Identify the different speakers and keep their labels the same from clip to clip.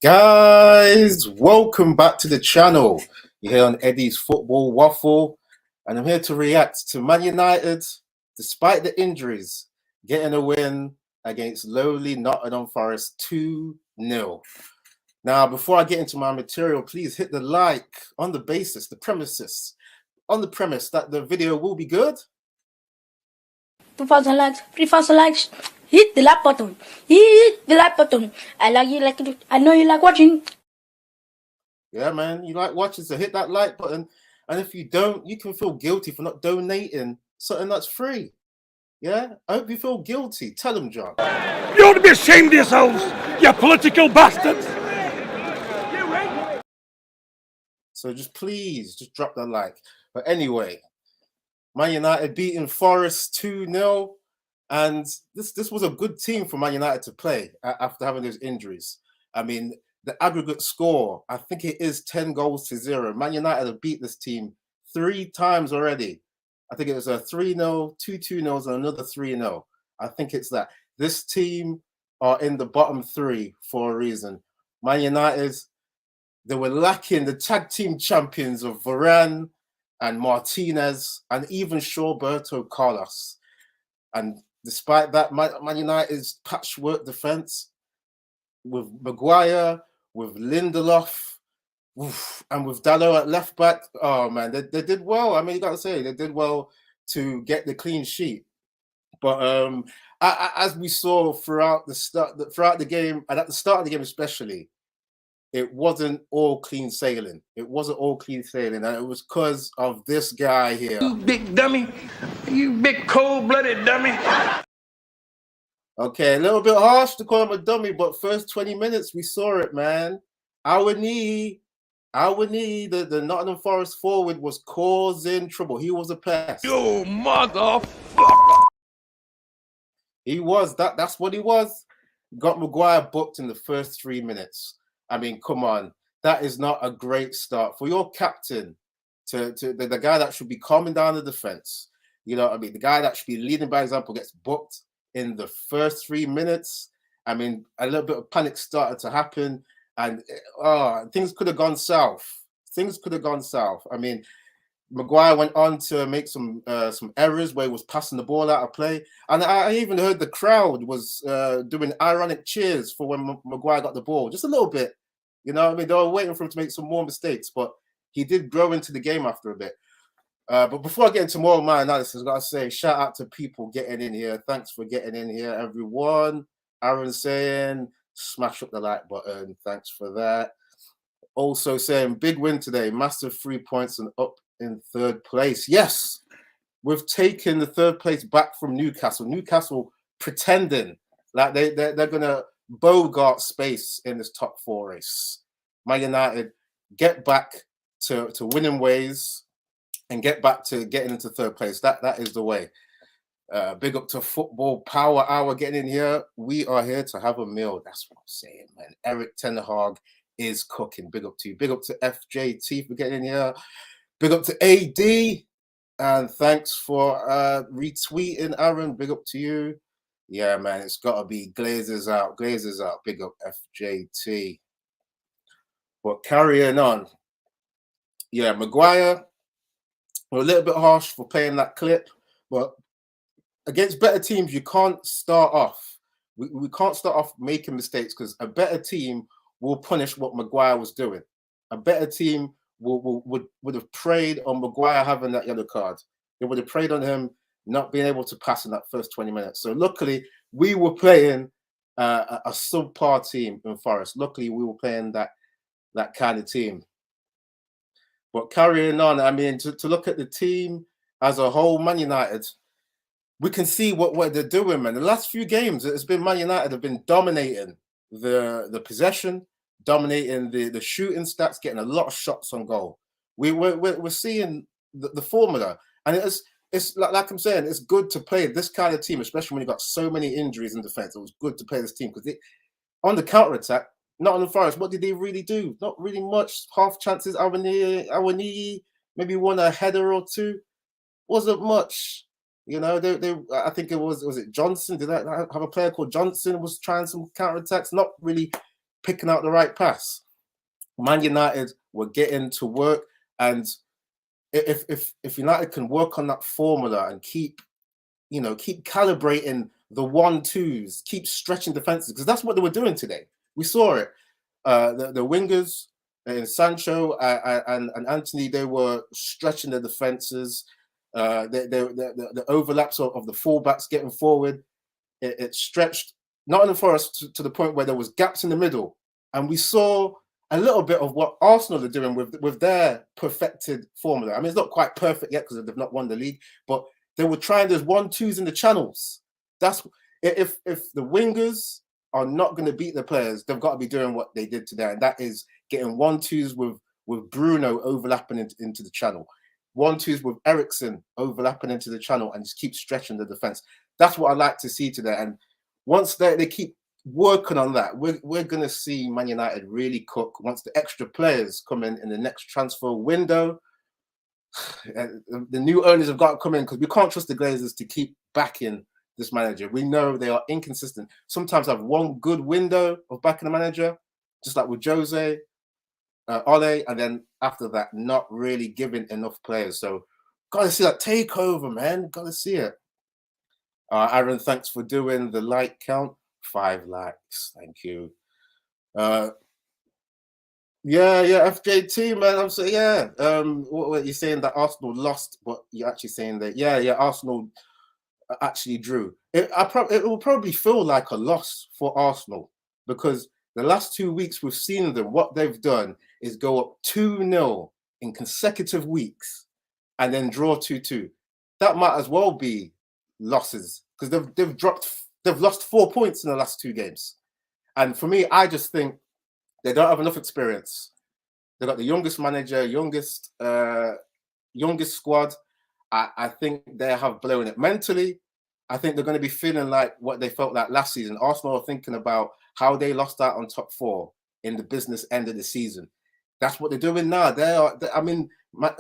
Speaker 1: Guys, welcome back to the channel. You're here on Eddie's Football Waffle, and I'm here to react to Man United, despite the injuries, getting a win against lowly Nottingham Forest 2-0. Now, before I get into my material, please hit the like on the basis, the premise that the video will be good.
Speaker 2: 2,000 likes, 3,000 likes. Hit the like button. Hit the like button. I like it. I know you like watching.
Speaker 1: Yeah, man, you like watching, so hit that like button. And if you don't, you can feel guilty for not donating something that's free. Yeah, I hope you feel guilty. Tell them, John.
Speaker 3: You ought to be ashamed of yourselves, you political bastards.
Speaker 1: So please drop that like. But anyway, Man United beating Forest 2-0. And this was a good team for Man United to play after having those injuries. I mean, the aggregate score, I think it is 10-0. Man United have beat this team 3 times already. I think it was a 3-0, 2 2-0s, and another 3-0. I think it's that. This team are in the bottom 3 for a reason. Man United, they were lacking the tag team champions of Varane and Martinez and even Roberto Carlos. And despite that, Man United's patchwork defense with Maguire, with Lindelof, and with Dalot at left back, oh man, they did well. I mean, you got to say they did well to get the clean sheet. But as we saw throughout the game, and at the start of the game especially, it wasn't all clean sailing. It wasn't all clean sailing, and it was because of this guy here.
Speaker 3: You big dummy. You big cold-blooded dummy.
Speaker 1: Okay, a little bit harsh to call him a dummy, but first 20 minutes, we saw it, man. Our knee, the Nottingham Forest forward was causing trouble. He was a pest.
Speaker 3: You motherfucker.
Speaker 1: He was. That's what he was. Got Maguire booked in the first 3 minutes. I mean, come on. That is not a great start for your captain, to the guy that should be calming down the defense. You know what I mean? The guy that should be leading by example gets booked in the first 3 minutes. I mean, a little bit of panic started to happen, and things could have gone south. Things could have gone south. I mean, Maguire went on to make some errors where he was passing the ball out of play, and I even heard the crowd was doing ironic cheers for when Maguire got the ball, just a little bit. You know what I mean? They were waiting for him to make some more mistakes, but he did grow into the game after a bit. But before I get into more of my analysis, I've got to say, shout out to people getting in here. Thanks for getting in here, everyone. Aaron saying, smash up the like button. Thanks for that. Also saying, big win today. Massive 3 points and up in 3rd place. Yes, we've taken the 3rd place back from Newcastle. Newcastle pretending like they're going to bogart space in this top 4 race. Man United get back to winning ways and get back to getting into 3rd place. That is the way. Big up to Football Power Hour getting in here. We are here to have a meal. That's what I'm saying, man. Eric Ten Hag is cooking. Big up to you. Big up to FJT for getting in here. Big up to AD. And thanks for retweeting, Aaron. Big up to you. Yeah, man, it's got to be Glazers out. Glazers out. Big up FJT. But carrying on. Yeah, Maguire, we're a little bit harsh for playing that clip, but against better teams, you can't start off. We can't start off making mistakes, because a better team will punish what Maguire was doing. A better team would have preyed on Maguire having that yellow card. They would have preyed on him not being able to pass in that first 20 minutes. So luckily, we were playing a subpar team in Forest. Luckily, we were playing that kind of team. But carrying on, I mean, to look at the team as a whole, Man United, we can see what they're doing, man. The last few games, it's been Man United have been dominating the possession, dominating the shooting stats, getting a lot of shots on goal. We're seeing the formula, and it's like I'm saying, it's good to play this kind of team, especially when you got so many injuries in defense. It was good to play this team because on the counter attack, not on the Forest, what did they really do? Not really much. Half chances. Awani maybe won a header or two. Wasn't much. You know, I think it was it Johnson? Did I have a player called Johnson was trying some counter attacks? Not really picking out the right pass. Man United were getting to work, and if United can work on that formula and keep calibrating the 1-2s, keep stretching defenses, because that's what they were doing today. We saw it. The wingers in Sancho and Anthony, they were stretching the defenses. The overlaps of the fullbacks getting forward, it stretched Nottingham Forest to the point where there was gaps in the middle, and we saw a little bit of what Arsenal are doing with their perfected formula. I mean, it's not quite perfect yet because they've not won the league, but they were trying those 1-2s in the channels. That's if the wingers are not going to beat the players, they've got to be doing what they did today, and that is getting 1-2s with Bruno overlapping into the channel, 1-2s with Eriksen overlapping into the channel, and just keep stretching the defense. That's what I like to see today. And once they keep working on that, we're going to see Man United really cook once the extra players come in the next transfer window. The new owners have got to come in, because we can't trust the Glazers to keep backing this manager. We know they are inconsistent. Sometimes have one good window of backing the manager, just like with Jose, Ole, and then after that, not really giving enough players. So, got to see that takeover, man. Got to see it. Aaron, thanks for doing the like count. 5 likes, thank you. Yeah, FJT, man. I'm saying, yeah. What you're saying that Arsenal lost, but you're actually saying that, yeah, Arsenal actually drew. It will probably feel like a loss for Arsenal, because the last 2 weeks we've seen them. What they've done is go up 2-0 in consecutive weeks, and then draw 2-2. That might as well be losses, because they've lost 4 points in the last 2 games. And for me, I just think they don't have enough experience. They've got the youngest manager, youngest squad. I think they have blown it mentally. I think they're going to be feeling like what they felt like last season. Arsenal are thinking about how they lost out on top 4 in the business end of the season. That's what they're doing now.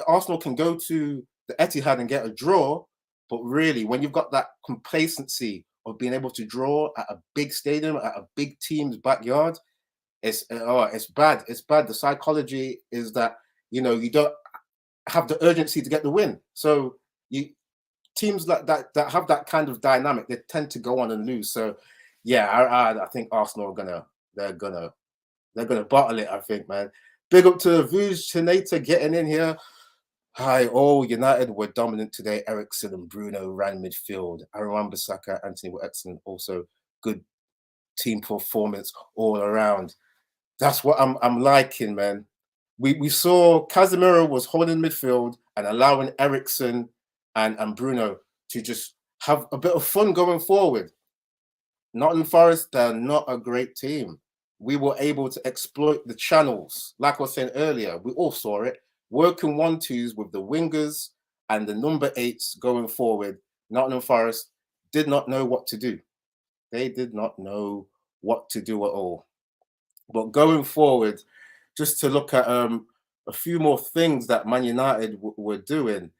Speaker 1: Arsenal can go to the Etihad and get a draw, but really, when you've got that complacency of being able to draw at a big stadium, at a big team's backyard, it's bad. It's bad. The psychology is that, you don't have the urgency to get the win. So teams like that have that kind of dynamic, they tend to go on and lose. So yeah, I think Arsenal they're gonna bottle it, I think, man. Big up to Vuj Chinata getting in here. Hi, all. United were dominant today. Eriksen and Bruno ran midfield. Aaron Bissaka, Anthony were excellent. Also, good team performance all around. That's what I'm liking, man. We saw Casemiro was holding midfield and allowing Eriksen and Bruno to just have a bit of fun going forward. Nottingham Forest, they're not a great team. We were able to exploit the channels. Like I was saying earlier, we all saw it. Working 1-2s with the wingers and the number 8s going forward. Nottingham Forest did not know what to do. They did not know what to do at all. But going forward, just to look at a few more things that Man United were doing.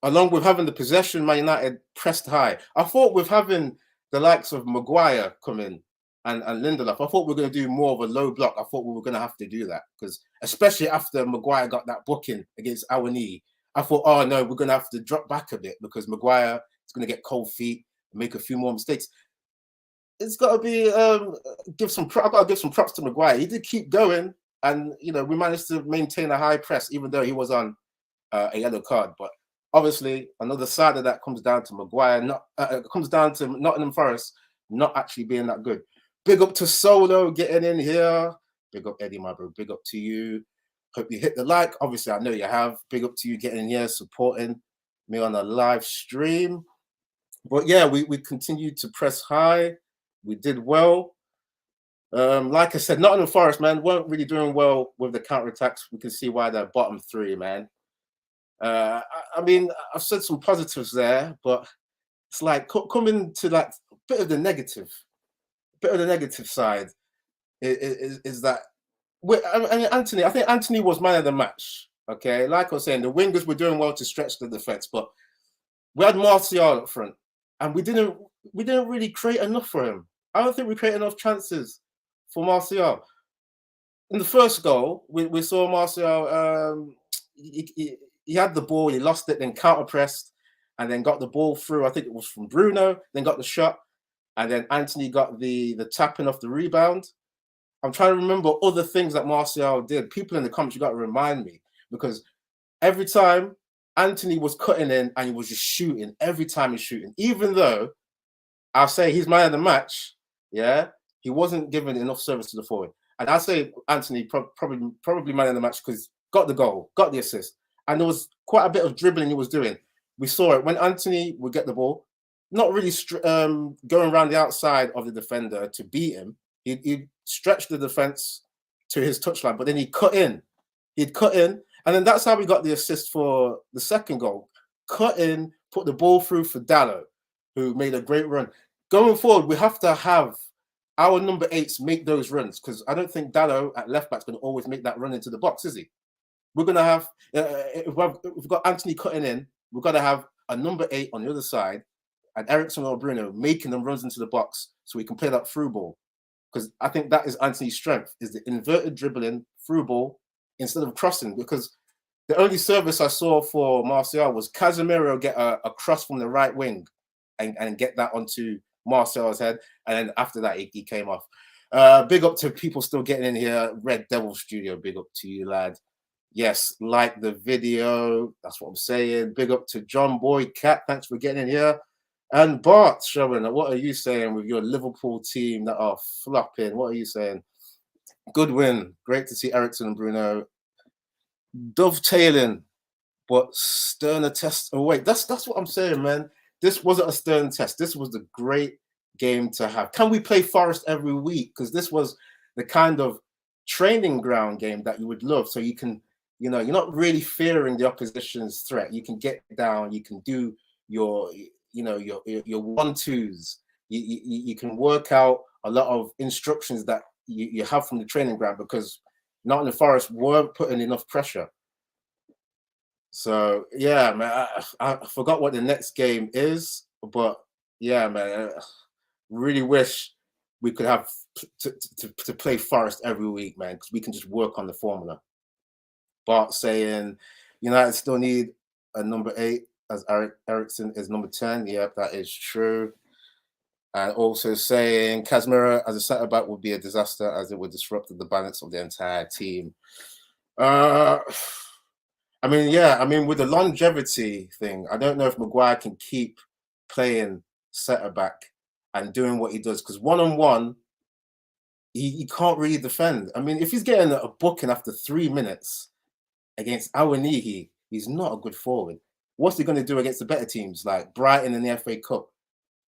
Speaker 1: Along with having the possession, Man United pressed high. I thought with having the likes of Maguire come in and Lindelof, I thought we were going to do more of a low block. I thought we were going to have to do that, because especially after Maguire got that booking against Awani, I thought, oh no, we're going to have to drop back a bit, because Maguire is going to get cold feet and make a few more mistakes. It's got to be I've got to give some props to Maguire. He did keep going, and we managed to maintain a high press, even though he was on a yellow card. But obviously, another side of that comes down to Maguire. Comes down to Nottingham Forest not actually being that good. Big up to Solo getting in here. Big up Eddie, my bro. Big up to you. Hope you hit the like. Obviously, I know you have. Big up to you getting in here, supporting me on a live stream. But yeah, we continued to press high. We did well. Like I said, Nottingham Forest, man, weren't really doing well with the counter-attacks. We can see why they're bottom 3, man. I mean, I've said some positives there, but it's like coming to like a bit of the negative side is that I think Anthony was man of the match. Okay, like I was saying, the wingers were doing well to stretch the defense, but we had Martial up front, and we didn't really create enough for him. I don't think we created enough chances for Martial. In the first goal, we saw Martial. He had the ball, he lost it, then counter pressed, and then got the ball through. I think it was from Bruno, then got the shot, and then Anthony got the tapping off the rebound. I'm trying to remember other things that Martial did. People in the comments, you got to remind me, because every time Anthony was cutting in and he was just shooting, every time he's shooting, even though I'll say he's man of the match, yeah, he wasn't giving enough service to the forward. And I'll say Anthony probably man of the match because got the goal, got the assist, and there was quite a bit of dribbling he was doing. We saw it when Anthony would get the ball, not really going around the outside of the defender to beat him. He'd stretch the defense to his touchline, but then he'd cut in. He'd cut in, and then that's how we got the assist for the second goal. Cut in, put the ball through for Dallo, who made a great run. Going forward, we have to have our number 8s make those runs, because I don't think Dallo at left back's going to always make that run into the box, is he? We're going to have, if we've got Anthony cutting in, we've got to have a number 8 on the other side, and Eriksen or Bruno making them runs into the box so we can play that through ball. Because I think that is Anthony's strength, is the inverted dribbling through ball instead of crossing. Because the only service I saw for Martial was Casemiro get a cross from the right wing and get that onto Martial's head. And then after that, he came off. Big up to people still getting in here. Red Devil Studio, big up to you, lad. Yes, like the video. That's what I'm saying. Big up to John Boy Cat. Thanks for getting in here. And Bart showing, what are you saying with your Liverpool team that are flopping? What are you saying? Good win. Great to see Eriksen and Bruno dovetailing, but sterner test. Oh wait, that's what I'm saying, man. This wasn't a stern test. This was a great game to have. Can we play Forest every week? Because this was the kind of training ground game that you would love. So you can, you're not really fearing the opposition's threat. You can get down. You can do your 1-2s. You can work out a lot of instructions that you have from the training ground, because Nottingham Forest weren't putting enough pressure. So yeah, man, I forgot what the next game is, but yeah, man, I really wish we could have to play Forest every week, man, because we can just work on the formula. Bart saying United still need a number 8 as Eriksen is number 10. Yep, that is true. And also saying Casemiro as a centre back would be a disaster, as it would disrupt the balance of the entire team. I mean, with the longevity thing, I don't know if Maguire can keep playing centre back and doing what he does, because one-on-one, he can't really defend. I mean, if he's getting a booking after 3 minutes against Awanihi, he's not a good forward. What's he going to do against the better teams like Brighton in the FA Cup?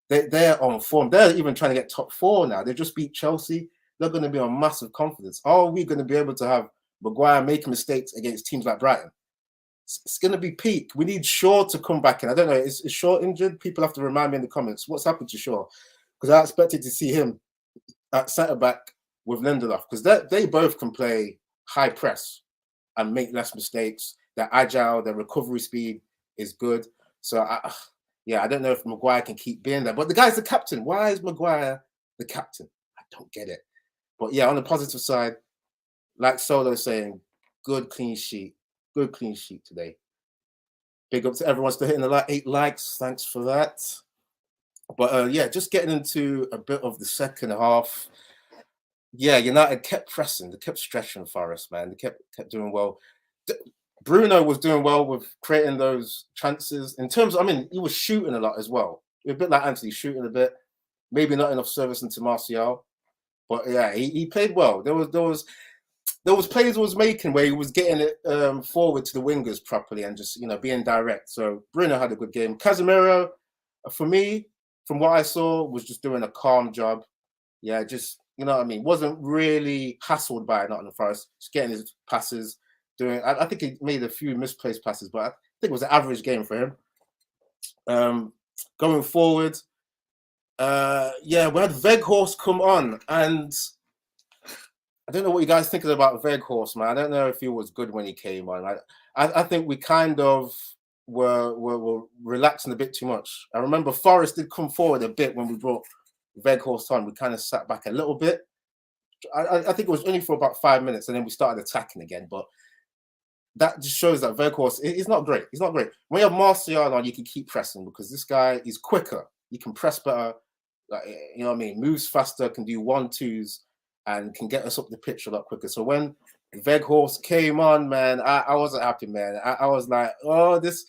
Speaker 1: They're on form. They're even trying to get top 4 now. They just beat Chelsea. They're going to be on massive confidence. Are we going to be able to have Maguire making mistakes against teams like Brighton? It's going to be peak. We need Shaw to come back in. I don't know. Is Shaw injured? People have to remind me in the comments. What's happened to Shaw? Because I expected to see him at centre-back with Lindelof, because they both can play high press and make less mistakes. They're agile. Their recovery speed is good. So, I don't know if Maguire can keep being there. But the guy's the captain. Why is Maguire the captain? I don't get it. But yeah, on the positive side, like Solo saying, good clean sheet. Good clean sheet today. Big up to everyone still hitting the 8 likes. Thanks for that. But just getting into a bit of the second half. Yeah, United kept pressing. They kept stretching Forest, man. They kept doing well. Bruno was doing well with creating those chances. In terms of, I mean, he was shooting a lot as well. A bit like Anthony, shooting a bit. Maybe not enough service into Martial. But yeah, he played well. There was plays he was making where he was getting it forward to the wingers properly and just, being direct. So Bruno had a good game. Casemiro, for me, from what I saw, was just doing a calm job. Yeah, just, wasn't really hassled by Nottingham Forest. Just getting his passes, I think he made a few misplaced passes, but I think it was an average game for him. Going forward, we had Weghorst come on, and I don't know what you guys thinking about Weghorst, man. I don't know if he was good when he came on. I think we kind of were relaxing a bit too much. I remember Forest did come forward a bit when we brought Weghorst on, we kind of sat back a little bit. I think it was only for about 5 minutes, and then we started attacking again. But that just shows that Weghorst is not great. He's not great. When you have Martial on, you can keep pressing because this guy is quicker. He can press better. Like, you know what I mean? Moves faster, can do 1-2s, and can get us up the pitch a lot quicker. So when Weghorst came on, man, I wasn't happy, man. I was like, oh, this,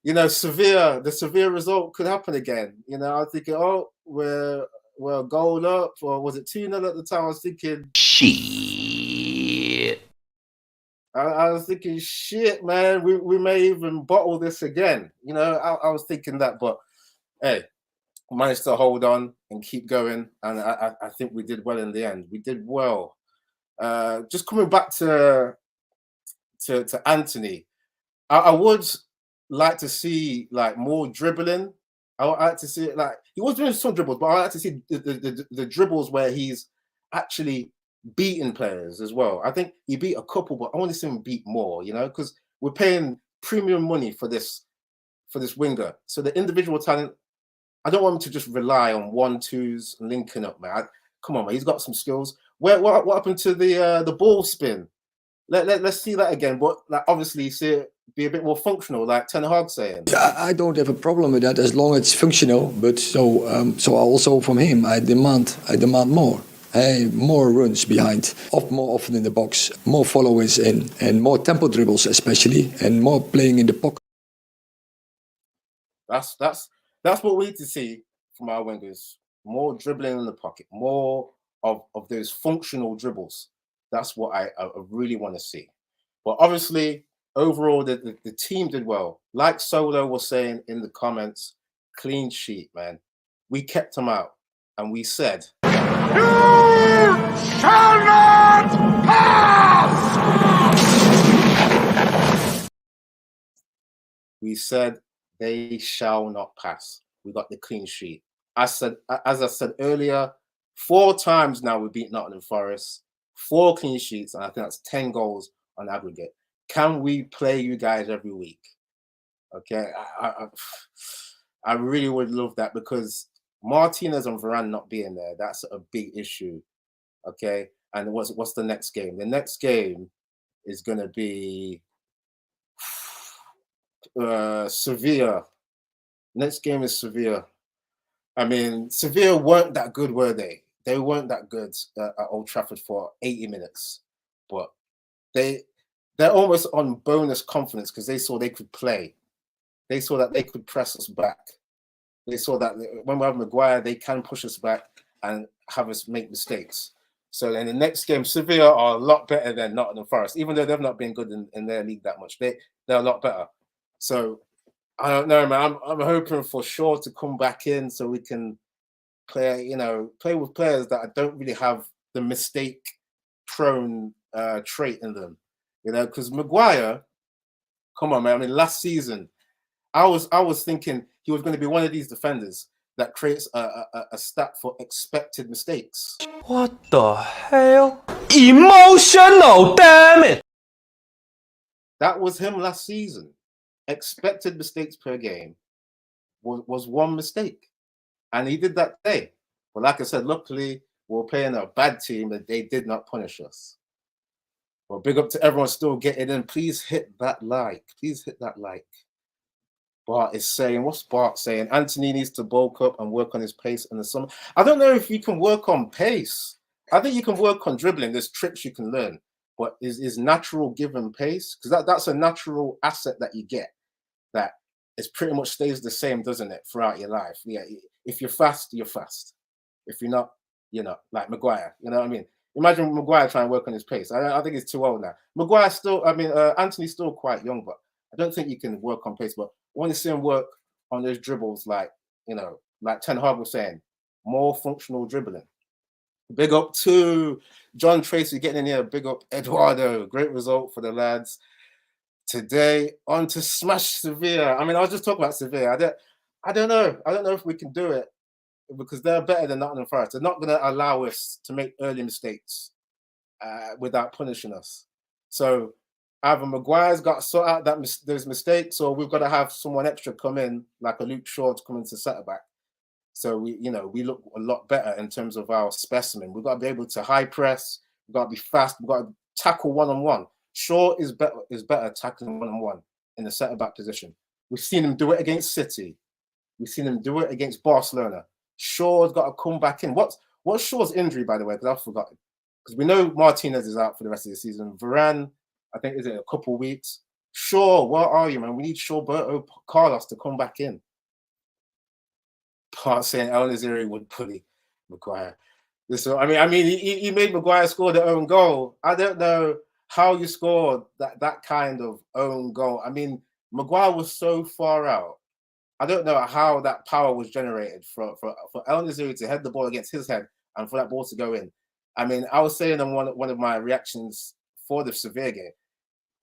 Speaker 1: you know, the severe result could happen again. You know, I was thinking, oh, we're a goal up, or was it 2-0 at the time? I was thinking,
Speaker 4: shit.
Speaker 1: I was thinking, shit, man, we may even bottle this again. You know, I was thinking that, but hey, managed to hold on and keep going, and I think we did well in the end. We did well. Just coming back to Anthony, I would like to see like more dribbling. I would like to see it, like he was doing some dribbles, but I like to see the dribbles where he's actually beating players as well. I think he beat a couple, but I want to see him beat more. You know, because we're paying premium money for this winger, so the individual talent. I don't want him to just rely on 1-2s and linking up, man. Come on, man. He's got some skills. What happened to the ball spin? Let's see that again. But like, obviously, see it be a bit more functional, like Ten Hag saying.
Speaker 5: I don't have a problem with that as long as it's functional. But so also from him, I demand more. More runs behind, more often in the box, more followers in, and more tempo dribbles especially, and more playing in the pocket.
Speaker 1: That's what we need to see from our wingers. More dribbling in the pocket, more of those functional dribbles. That's what I really want to see. But obviously, overall, the team did well. Like Solo was saying in the comments, clean sheet, man. We kept them out, and we said,
Speaker 3: You shall not pass!
Speaker 1: We said, they shall not pass. We got the clean sheet. As I said earlier, 4 times now we beat Nottingham Forest, 4 clean sheets, and I think that's 10 goals on aggregate. Can we play you guys every week? Okay, I really would love that, because Martinez and Varane not being there, that's a big issue. Okay, and what's the next game? The next game is going to be Sevilla. Next game is Sevilla. I mean, Sevilla weren't that good, were they? They weren't that good at Old Trafford for 80 minutes, but they're almost on bonus confidence because they saw they could play. They saw that they could press us back. They saw that when we have Maguire, they can push us back and have us make mistakes. So in the next game, Sevilla are a lot better than Nottingham Forest, even though they've not been good in their league that much. They're a lot better. So I don't know, man. I'm hoping for Shaw to come back in so we can play with players that don't really have the mistake-prone trait in them. You know, because Maguire, come on, man. I mean, last season, I was thinking he was going to be one of these defenders that creates a stat for expected mistakes.
Speaker 4: What the hell? Emotional, damn it!
Speaker 1: That was him last season. Expected mistakes per game was 1 mistake. And he did that today. But like I said, luckily, we were playing a bad team that they did not punish us. Well, big up to everyone still getting in. Please hit that like. Please hit that like. Bart is saying, what's Bart saying? Anthony needs to bulk up and work on his pace in the summer. I don't know if you can work on pace. I think you can work on dribbling. There's tricks you can learn. But is natural given pace? Because that's a natural asset that you get. That it pretty much stays the same, doesn't it, throughout your life? Yeah, if you're fast, you're fast. If you're not, you're not. Like Maguire, you know what I mean? Imagine Maguire trying to work on his pace. I think he's too old now. Maguire still, Anthony's still quite young, but I don't think you can work on pace. But I want to see him work on those dribbles, like Ten Hag was saying, more functional dribbling. Big up to John Tracy getting in here. Big up Eduardo. Great result for the lads. Today, on to smash Sevilla. I mean, I was just talking about Sevilla. I don't know. I don't know if we can do it because they're better than Nottingham Forest. They're not going to allow us to make early mistakes without punishing us. So either Maguire's got to sort out those mistakes, or we've got to have someone extra come in, like a Luke Shaw, to come into centre back. So we look a lot better in terms of our specimen. We've got to be able to high press. We've got to be fast. We've got to tackle one-on-one. Shaw is better tackling one-on-one in the centre-back position. We've seen him do it against City. We've seen him do it against Barcelona. Shaw's got to come back in. What's Shaw's injury, by the way? Because I've forgotten. Because we know Martinez is out for the rest of the season. Varane, I think, is in a couple of weeks. Shaw, where are you, man? We need Shawberto Carlos to come back in. Part saying El Naziri would bully Maguire. So I mean, he made Maguire score the own goal. I don't know how you scored that kind of own goal. I mean, Maguire was so far out. I don't know how that power was generated for El Naziri to head the ball against his head and for that ball to go in. I mean, I was saying on one of my reactions for the Sevilla game,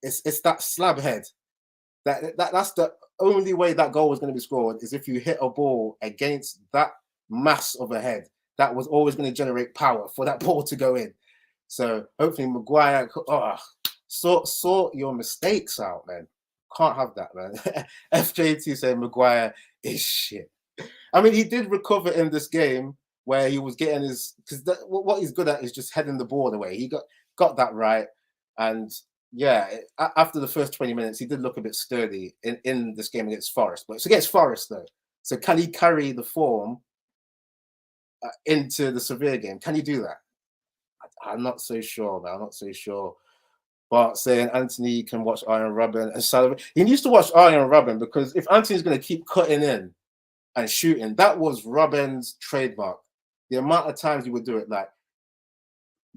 Speaker 1: it's that slab head. That's the only way that goal was going to be scored, is if you hit a ball against that mass of a head. That was always going to generate power for that ball to go in. So hopefully Maguire, sort your mistakes out, man. Can't have that, man. FJT saying Maguire is shit. I mean, he did recover in this game where he was getting his, because what he's good at is just heading the ball away. He got that right, and yeah, after the first 20 minutes, he did look a bit sturdy in this game against Forest. But it's against Forest though, so can he carry the form into the Sevilla game? Can he do that? I'm not so sure, man. I'm not so sure. But saying Anthony can watch Arjen Robben and Sullivan. He needs to watch Arjen Robben, because if Anthony's going to keep cutting in and shooting, that was Robben's trademark. The amount of times he would do it, like,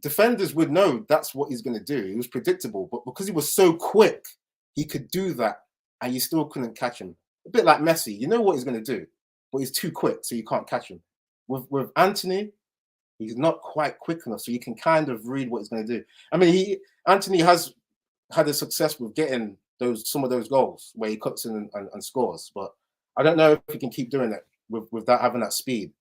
Speaker 1: defenders would know that's what he's going to do. He was predictable, but because he was so quick, he could do that and you still couldn't catch him. A bit like Messi. You know what he's going to do, but he's too quick, so you can't catch him. With Anthony, he's not quite quick enough, so you can kind of read what he's going to do. I mean, Anthony has had a success with getting some of those goals where he cuts in and scores, but I don't know if he can keep doing it without having that speed.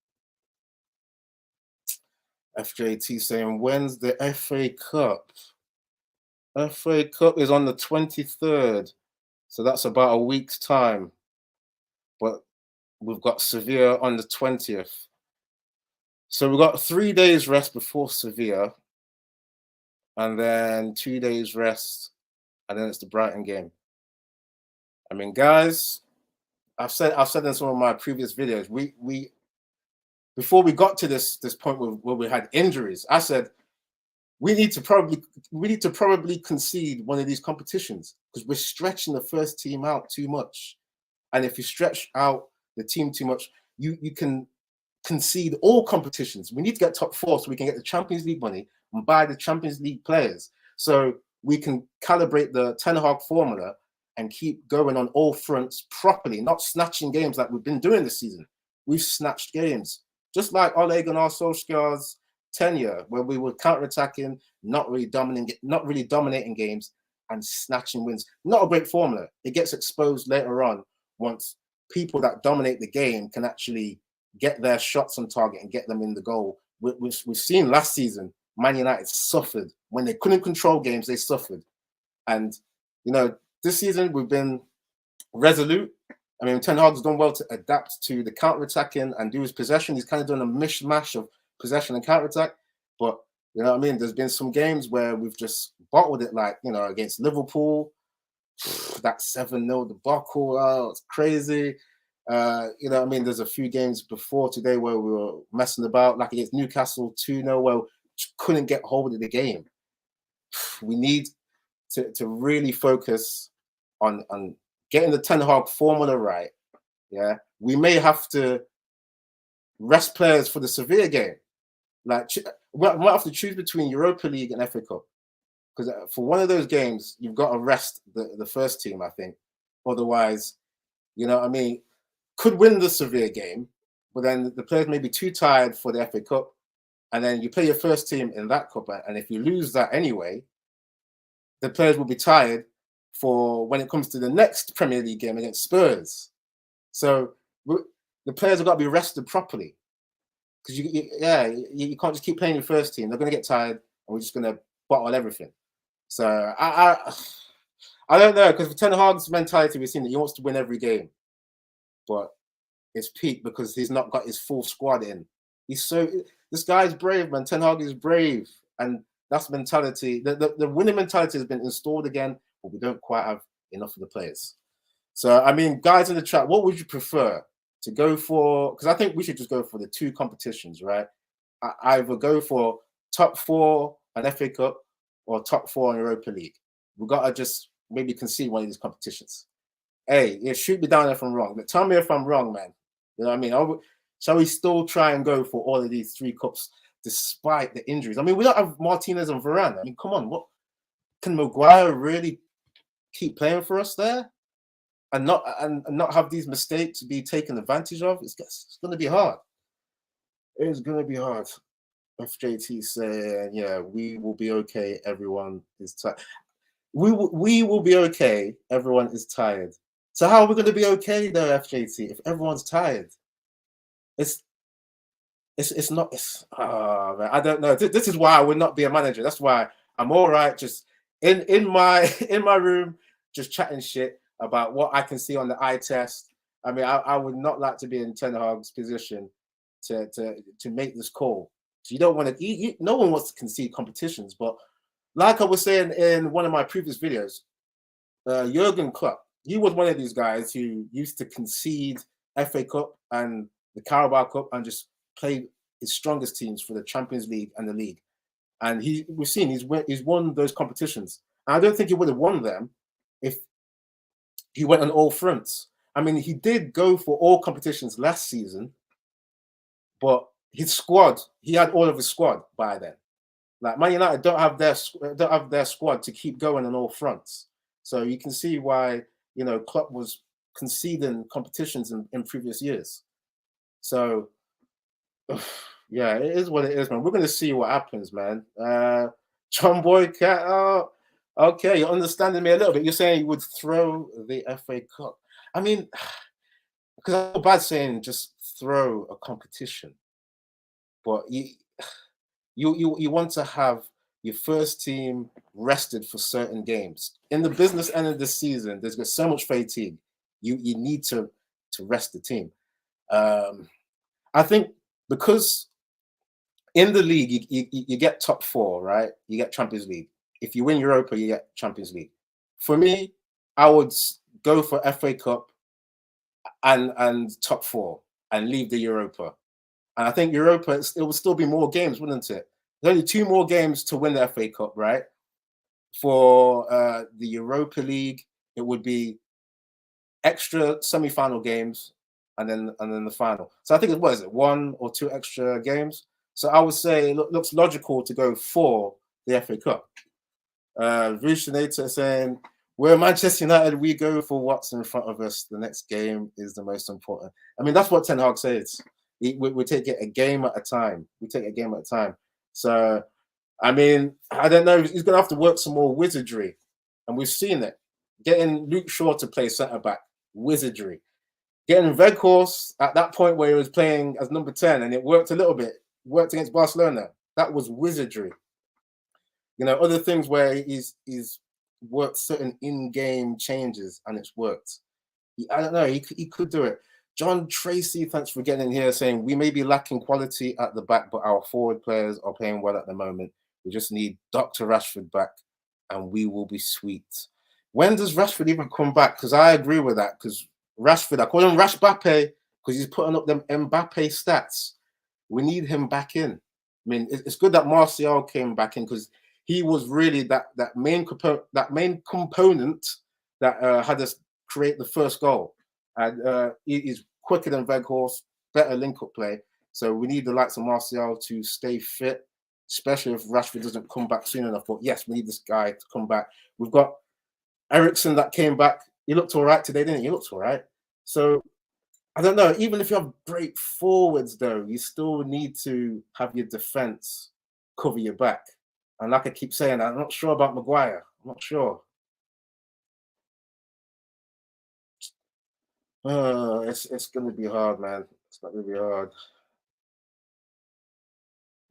Speaker 1: FJT saying, when's the FA Cup? FA Cup is on the 23rd, so that's about a week's time. But we've got Sevilla on the 20th. So we've got 3 days rest before Sevilla, and then 2 days rest, and then it's the Brighton game. I mean, guys, I've said in some of my previous videos, we before we got to this point where we had injuries, I said we need to probably concede one of these competitions, because we're stretching the first team out too much. And if you stretch out the team too much, you can concede all competitions. We need to get top 4 so we can get the Champions League money and buy the Champions League players, so we can calibrate the Ten Hag formula and keep going on all fronts properly, not snatching games like we've been doing this season. We've snatched games, just like Ole Gunnar Solskjaer's tenure, where we were counter-attacking, not really dominating games and snatching wins. Not a great formula. It gets exposed later on once people that dominate the game can actually get their shots on target and get them in the goal. We've seen last season, Man United suffered. When they couldn't control games, they suffered. And, this season we've been resolute. I mean, Ten Hag's done well to adapt to the counter-attacking and do his possession. He's kind of done a mishmash of possession and counter-attack. But, you know what I mean? There's been some games where we've just bottled it, like, against Liverpool, that 7-0 debacle, it's crazy. You know what I mean? There's a few games before today where we were messing about, like against Newcastle 2-0, where we couldn't get hold of the game. We need to really focus on getting the Ten Hag formula right. Yeah, we may have to rest players for the Sevilla game. Like, we might have to choose between Europa League and FA Cup, because for one of those games you've got to rest the first team, I think. Otherwise, you know what I mean, could win the Sevilla game, but then the players may be too tired for the FA Cup, and then you play your first team in that cup, and if you lose that anyway, the players will be tired for when it comes to the next Premier League game against Spurs. So the players have got to be rested properly, because you can't just keep playing your first team. They're going to get tired, and we're just going to bottle everything. So I don't know, because for Ten Hag's mentality, we've seen that he wants to win every game, but its peak because he's not got his full squad in. This guy's brave, man. Ten Hag is brave, and that's mentality. The winning mentality has been installed again, but we don't quite have enough of the players. So I mean, guys in the chat, what would you prefer to go for? Because I think we should just go for the 2 competitions, right? Either go for top 4 an FA Cup or top 4 in Europa League. We gotta just maybe concede one of these competitions. Hey, yeah, shoot me down if I'm wrong. But tell me if I'm wrong, man. You know what I mean? Shall we still try and go for all of these 3 cups despite the injuries? I mean, we don't have Martinez and Varane. I mean, come on, what can Maguire really keep playing for us there and not have these mistakes be taken advantage of? It's going to be hard. It's going to be hard. FJT saying, yeah, we will be okay. Everyone is tired. We will be okay. Everyone is tired. So how are we going to be okay though, FJT, if everyone's tired? It's not. Man, I don't know. This is why I would not be a manager. That's why I'm all right, just in my room, just chatting shit about what I can see on the eye test. I mean, I would not like to be in Ten Hag's position to make this call. So you don't want to. No one wants to concede competitions, but like I was saying in one of my previous videos, Jurgen Klopp, he was one of these guys who used to concede FA Cup and the Carabao Cup and just play his strongest teams for the Champions League and the league. And we've seen he's won those competitions. And I don't think he would have won them if he went on all fronts. I mean, he did go for all competitions last season, but his squad, he had all of his squad by then. Like Man United don't have their squad to keep going on all fronts. So you can see why, you know, Klopp was conceding competitions in previous years. So yeah, it is what it is, man. We're going to see what happens, man. John Boy Cat, oh, okay, you're understanding me a little bit. You're saying you would throw the FA Cup. I mean, because I feel bad saying just throw a competition, but you want to have your first team rested for certain games. In the business end of the season, there's got so much fatigue. You need to rest the team. I think because in the league you get top 4, right? You get Champions League. If you win Europa, you get Champions League. For me, I would go for FA Cup and top 4 and leave the Europa. And I think Europa, it will still be more games, wouldn't it? There's only 2 more games to win the FA Cup, right? For the Europa League, it would be extra semi-final games and then the final. So I think what is it, 1 or 2 extra games? So I would say it looks logical to go for the FA Cup. Vishnator saying, we're Manchester United, we go for what's in front of us. The next game is the most important. I mean, that's what Ten Hag says. We take it a game at a time. We take it a game at a time. So, I mean, I don't know. He's going to have to work some more wizardry. And we've seen it. Getting Luke Shaw to play centre-back, wizardry. Getting Weghorst at that point where he was playing as number 10, and it worked a little bit. Worked against Barcelona. That was wizardry. You know, other things where he's worked certain in-game changes, and it's worked. I don't know. He could do it. John Tracy, thanks for getting in here, saying we may be lacking quality at the back, but our forward players are playing well at the moment. We just need Dr. Rashford back, and we will be sweet. When does Rashford even come back? Because I agree with that. Because Rashford, I call him Rash Bappe because he's putting up them Mbappe stats. We need him back in. I mean, it's good that Martial came back in because he was really that main component that had us create the first goal. And he's quicker than Weghorst, better link-up play. So we need the likes of Martial to stay fit, especially if Rashford doesn't come back soon enough. But yes, we need this guy to come back. We've got Eriksen that came back. He looked all right today, didn't he? He looked all right. So I don't know. Even if you have great forwards, though, you still need to have your defense cover your back. And like I keep saying, I'm not sure about Maguire. I'm not sure. It's going to be hard, man. It's not going to be hard.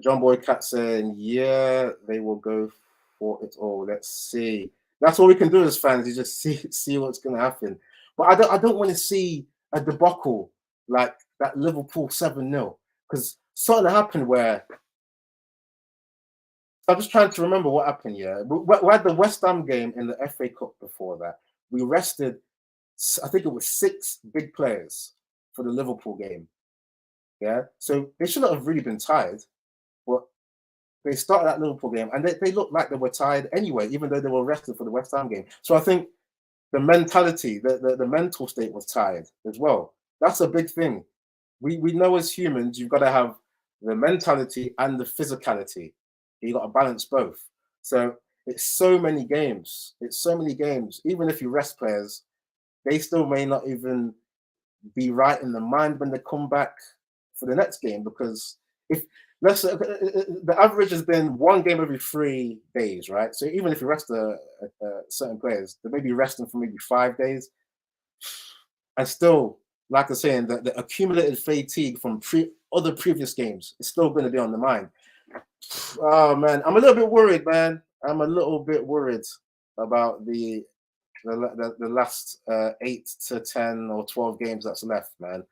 Speaker 1: John Boy Cat saying, yeah, they will go for it all. Let's see. That's all we can do as fans is just see what's going to happen. But I don't want to see a debacle like that Liverpool 7-0, because something happened where I'm just trying to remember what happened. Yeah, we had the West Ham game in the FA Cup before that. We rested, I think it was 6 big players for the Liverpool game. Yeah, so they shouldn't have really been tired, but they started that Liverpool game and they looked like they were tired anyway, even though they were rested for the West Ham game. So I think the mentality, the mental state was tired as well. That's a big thing. We know as humans, you've got to have the mentality and the physicality. You got to balance both. So it's so many games. It's so many games. Even if you rest players, they still may not even be right in the mind when they come back for the next game, because if let's say the average has been 1 game every 3 days, right? So even if you rest certain players, they may be resting for maybe 5 days, and still, like I was saying, the accumulated fatigue from other previous games is still going to be on the mind. Oh man, I'm a little bit worried, man. I'm a little bit worried about the last 8 to 10 or 12 games that's left, man.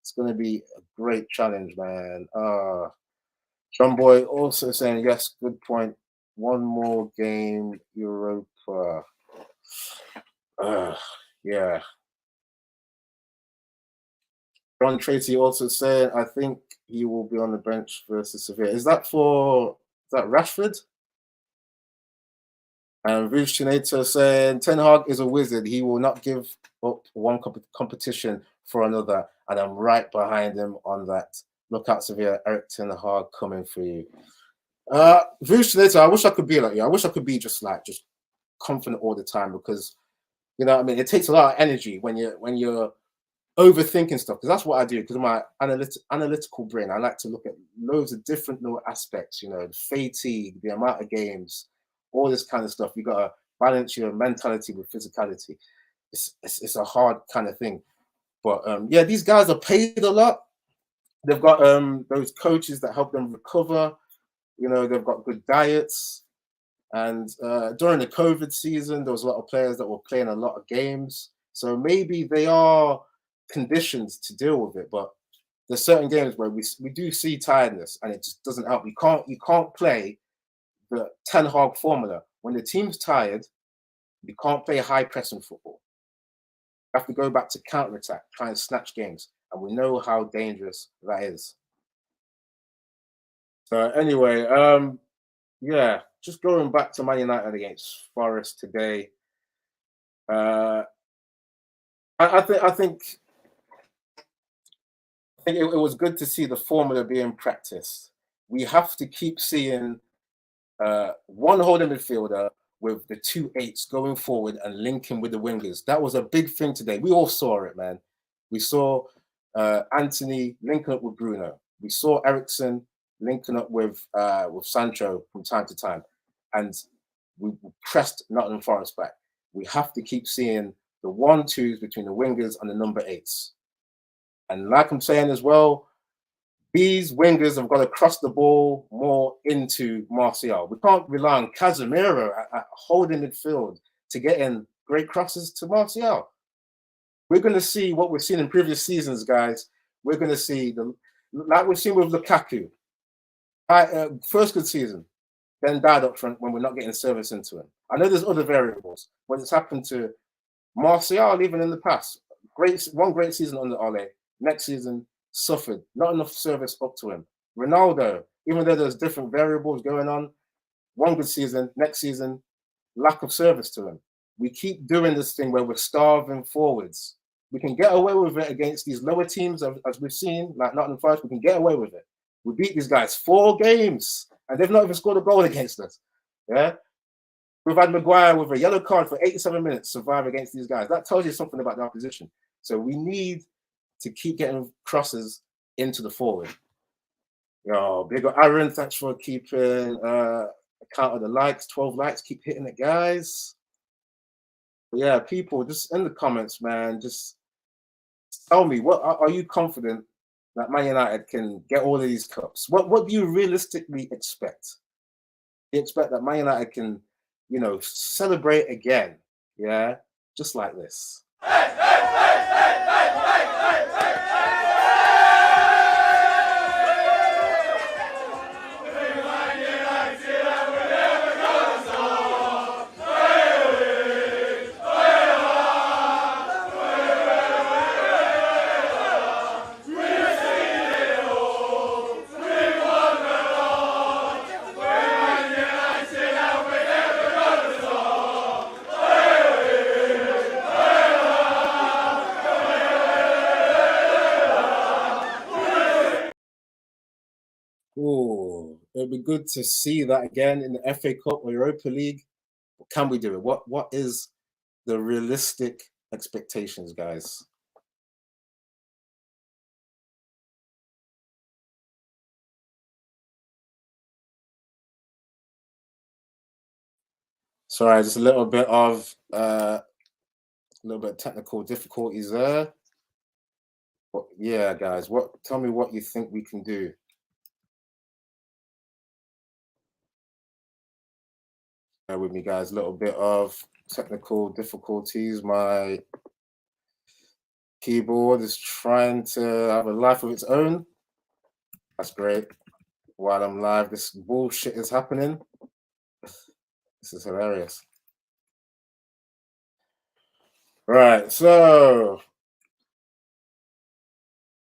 Speaker 1: It's going to be a great challenge, man. John Boy also saying, yes, good point. 1 more game, Europa. Yeah. John Tracy also said, I think he will be on the bench versus Sevilla. Is that Rashford? And Vucinator saying, Ten Hag is a wizard. He will not give up one competition for another. And I'm right behind him on that. Look out, Sevilla. Eric Ten Hag coming for you. Vucinator, I wish I could be like you. I wish I could be just confident all the time, because, you know what I mean? It takes a lot of energy when you're overthinking stuff, because that's what I do, because of my analytical brain. I like to look at loads of different little aspects, you know, the fatigue, the amount of games, all this kind of stuff. You got to balance your mentality with physicality. It's a hard kind of thing. But yeah, these guys are paid a lot. They've got those coaches that help them recover. You know, they've got good diets. And during the COVID season, there was a lot of players that were playing a lot of games. So maybe they are conditioned to deal with it. But there's certain games where we do see tiredness, and it just doesn't help. You can't play the Ten Hag formula. When the team's tired, you can't play high pressing football. You have to go back to counter-attack, try and snatch games. And we know how dangerous that is. So anyway, yeah, just going back to Man United against Forest today. I think it was good to see the formula being practiced. We have to keep seeing one holding midfielder with the 2 8s going forward and linking with the wingers. That was a big thing today. We all saw it, man. We saw Anthony linking up with Bruno. We saw Eriksen linking up with Sancho from time to time. And we pressed Nottingham Forest back. We have to keep seeing the 1-2s between the wingers and the number 8s. And like I'm saying as well, these wingers have got to cross the ball more into Martial. We can't rely on Casemiro at holding midfield to get in great crosses to Martial. We're going to see what we've seen in previous seasons, guys. We're going to see, like we've seen with Lukaku. First good season, then died up front when we're not getting service into him. I know there's other variables, but it's happened to Martial even in the past. One great season under Ole. Next season, suffered. Not enough service up to him. Ronaldo, even though there's different variables going on, one good season, next season, lack of service to him. We keep doing this thing where we're starving forwards. We can get away with it against these lower teams, as we've seen, like Nottingham Forest. We can get away with it. We beat these guys 4 games, and they've not even scored a goal against us. Yeah, we've had Maguire with a yellow card for 87 minutes survive against these guys. That tells you something about the opposition. So we need to keep getting crosses into the forward. Yo, big up Aaron, thanks for keeping account of the likes. 12 likes, keep hitting it, guys. But yeah, people, just in the comments, man, just tell me, what are you confident that Man United can get all of these cups? What do you realistically expect? You expect that Man United can, you know, celebrate again, yeah, just like this. Oh, it'd be good to see that again in the FA Cup or Europa League. Can we do it? What is the realistic expectations, guys? Sorry, just a little bit of technical difficulties there. But yeah, guys, tell me what you think we can do. Bear with me, guys, a little bit of technical difficulties. My keyboard is trying to have a life of its own. That's great. While I'm live, this bullshit is happening. This is hilarious. Right, so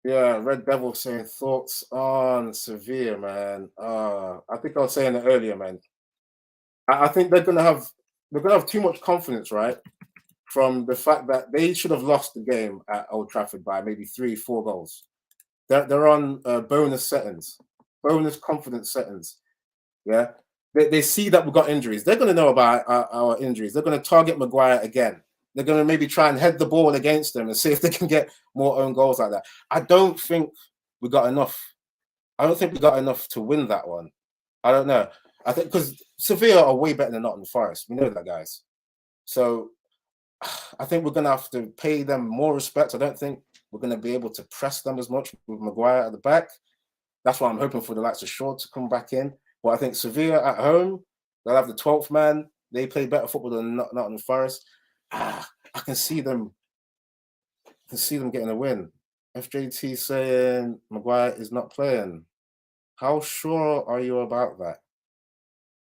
Speaker 1: yeah, Red Devil saying thoughts on Sevilla, man. I think I was saying it earlier, man. I think they're gonna have too much confidence, right? From the fact that they should have lost the game at Old Trafford by maybe 3, 4 goals. They're on bonus settings, bonus confidence settings. Yeah, they see that we've got injuries. They're going to know about our injuries. They're going to target Maguire again. They're going to maybe try and head the ball against them and see if they can get more own goals like that. I don't think we got enough. I don't think we got enough to win that one. I don't know. I think because Sevilla are way better than Nottingham Forest. We know that, guys. So I think we're going to have to pay them more respect. I don't think we're going to be able to press them as much with Maguire at the back. That's why I'm hoping for the likes of Shaw to come back in. But I think Sevilla at home, they'll have the 12th man. They play better football than Nottingham Forest. I can see them. Getting a win. FJT saying Maguire is not playing. How sure are you about that?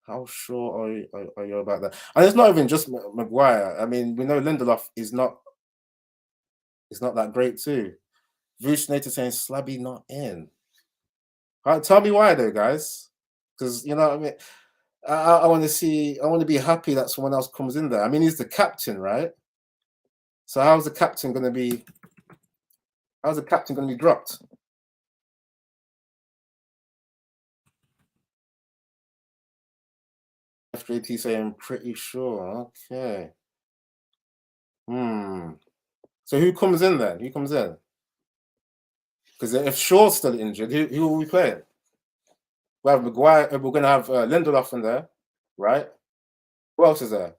Speaker 1: How sure are you about that? And it's not even just Maguire. I mean, we know Lindelof is not that great too. Vucinator saying Slabby not in. All right, tell me why though, guys. Because you know what I mean. I want to see. I want to be happy that someone else comes in there. I mean, he's the captain, right? So how's the captain going to be? How's the captain going to be dropped? FJT saying pretty sure. Okay. So who comes in then? Who comes in? Because if Shaw's still injured, who will we play? We have Maguire. We're going to have Lindelof in there, right? Who else is there?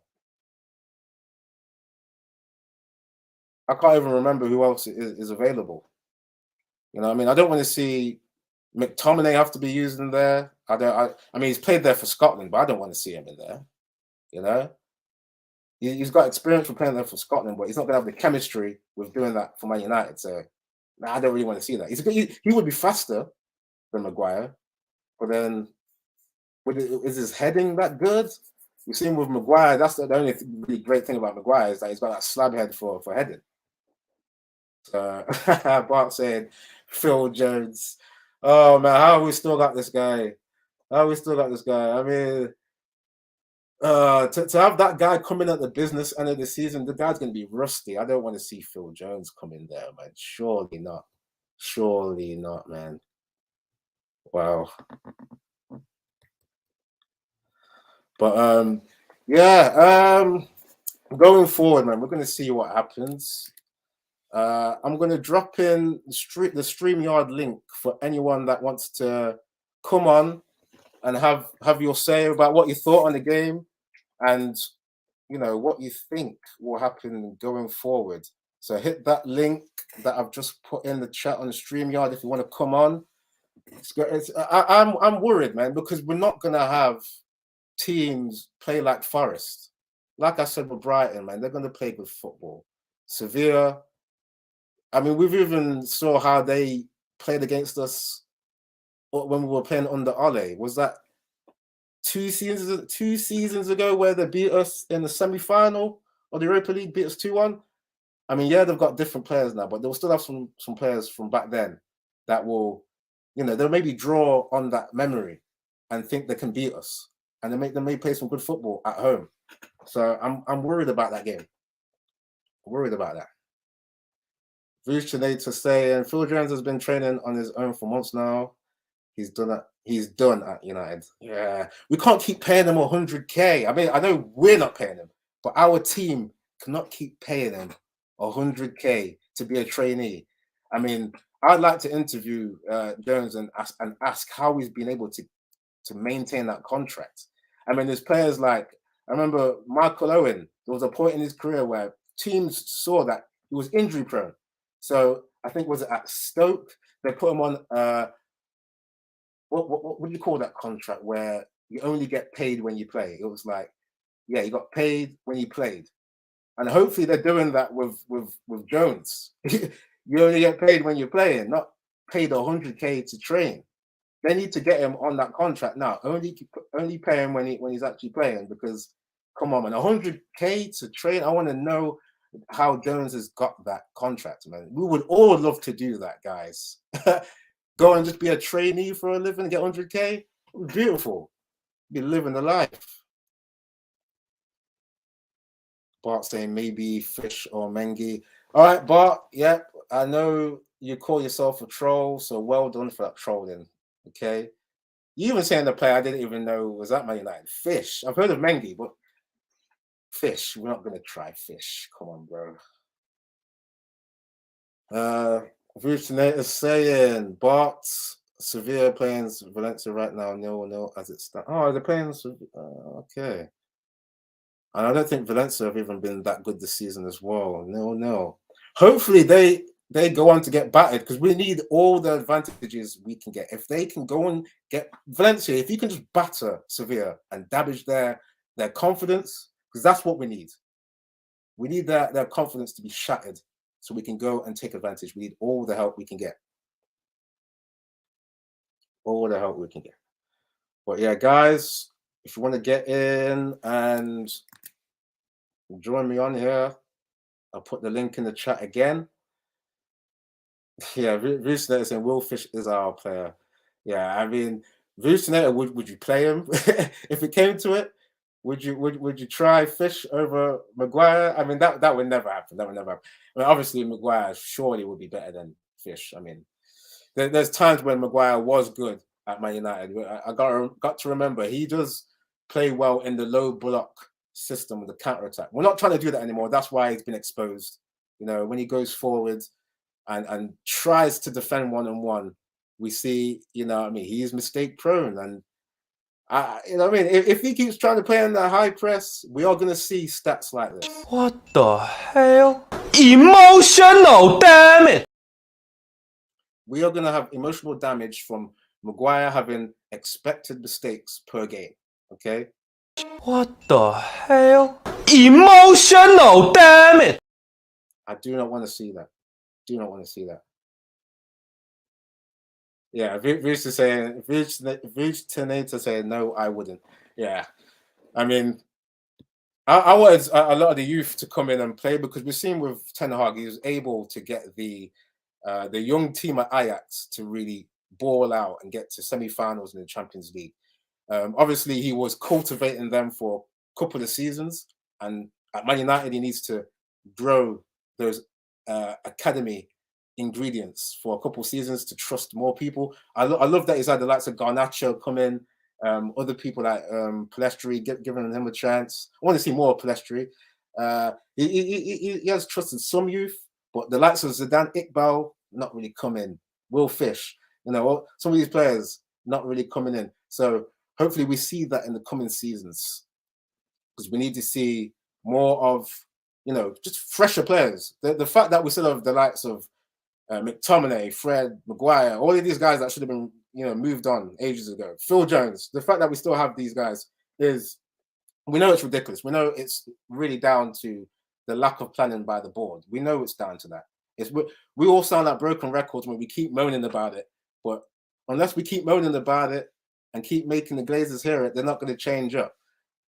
Speaker 1: I can't even remember who else is available. You know what I mean? I don't want to see McTominay have to be used in there. I mean, he's played there for Scotland, but I don't want to see him in there. You know, he's got experience for playing there for Scotland, but he's not going to have the chemistry with doing that for Man United. So, I don't really want to see that. He would be faster than Maguire, but then is his heading that good? You've seen with Maguire. That's the only really great thing about Maguire is that he's got that slab head for heading. So, Bart said, Phil Jones. Oh man, how have we still got this guy? I mean, to have that guy coming at the business end of the season, the guy's going to be rusty. I don't want to see Phil Jones come in there, man. Surely not. Surely not, man. Wow. But yeah, going forward, man, we're going to see what happens. I'm going to drop in the StreamYard link for anyone that wants to come on and have your say about what you thought on the game and you know what you think will happen going forward. So hit that link that I've just put in the chat on the StreamYard if you want to come on. I'm worried, man, because we're not going to have teams play like Forest. Like I said with Brighton, man, they're going to play good football. Sevilla, I mean, we've even saw how they played against us when we were playing under Ole. Was that 2 seasons ago where they beat us in the semi-final of the Europa League, beat us 2-1? I mean, yeah, they've got different players now, but they'll still have some players from back then that will, you know, they'll maybe draw on that memory and think they can beat us. And they may play some good football at home. So I'm worried about that game. Worried about that. Vucinator saying Phil Jones has been training on his own for months now. He's done at United. Yeah, we can't keep paying him 100k. I mean, I know we're not paying him, but our team cannot keep paying him 100k to be a trainee. I mean, I'd like to interview Jones and ask how he's been able to maintain that contract. I mean, there's players like, I remember Michael Owen. There was a point in his career where teams saw that he was injury prone. So I think was it at Stoke they put him on what do you call that contract where you only get paid when you play? It was like, yeah, you got paid when you played, and hopefully they're doing that with Jones. You only get paid when you're playing, not paid 100k to train. They need to get him on that contract now. Only pay him when he's actually playing, because come on, man, 100k to train. I want to know how Jones has got that contract, man. We would all love to do that, guys. Go and just be a trainee for a living and get 100k. Beautiful. Be living the life. Bart saying maybe Fish or Mengi. All right, Bart. Yep, I know you call yourself a troll, so well done for that trolling. Okay. You even saying the player I didn't even know was at Man United. Fish. I've heard of Mengi, but Fish. We're not gonna try Fish. Come on, bro. Vucinator is saying Bart Sevilla playing Valencia right now, 0-0 as it stands. Oh, they're playing. Okay. And I don't think Valencia have even been that good this season as well. 0-0. Hopefully they go on to get battered, because we need all the advantages we can get. If they can go and get Valencia, if you can just batter Sevilla and damage their confidence, because that's what we need. We need their confidence to be shattered so we can go and take advantage. We need all the help we can get. All the help we can get. But yeah, guys, if you want to get in and join me on here, I'll put the link in the chat again. Yeah, Vucinator saying Will Fish is our player. Yeah, I mean, Vucinator, would you play him if it came to it? Would you try Fish over Maguire? I mean, that would never happen. That would never happen. I mean, obviously Maguire surely would be better than Fish. I mean, there's times when Maguire was good at Man United. I got to remember he does play well in the low block system with the counter attack. We're not trying to do that anymore. That's why he's been exposed. You know, when he goes forward and tries to defend one-on-one, we see, you know what I mean, he's mistake prone. And you know what I mean, if he keeps trying to play in the high press, we are going to see stats like this.
Speaker 4: What the hell? Emotional, damn it!
Speaker 1: We are going to have emotional damage from Maguire having expected mistakes per game. Okay.
Speaker 4: What the hell? Emotional, damn it!
Speaker 1: I do not want to see that. Do not want to see that. Yeah, Vucinator saying no, I wouldn't. Yeah, I mean, I wanted a lot of the youth to come in and play, because we've seen with Ten Hag, he was able to get the young team at Ajax to really ball out and get to semi-finals in the Champions League. Obviously, he was cultivating them for a couple of seasons, and at Man United, he needs to grow those academy ingredients for a couple of seasons to trust more people. I love that he's had the likes of Garnacho come in, other people like Palestri giving him a chance. I want to see more of Palestri. He has trusted some youth, but the likes of Zidane, Iqbal, not really coming. Will Fish, you know, some of these players not really coming in. So hopefully we see that in the coming seasons, because we need to see more of, you know, just fresher players. The fact that we still have the likes of McTominay, Fred, Maguire, all of these guys that should have been, you know, moved on ages ago. Phil Jones. The fact that we still have these guys is, we know it's ridiculous. We know it's really down to the lack of planning by the board. We know it's down to that. We all sound like broken records when we keep moaning about it, but unless we keep moaning about it and keep making the Glazers hear it, they're not going to change up.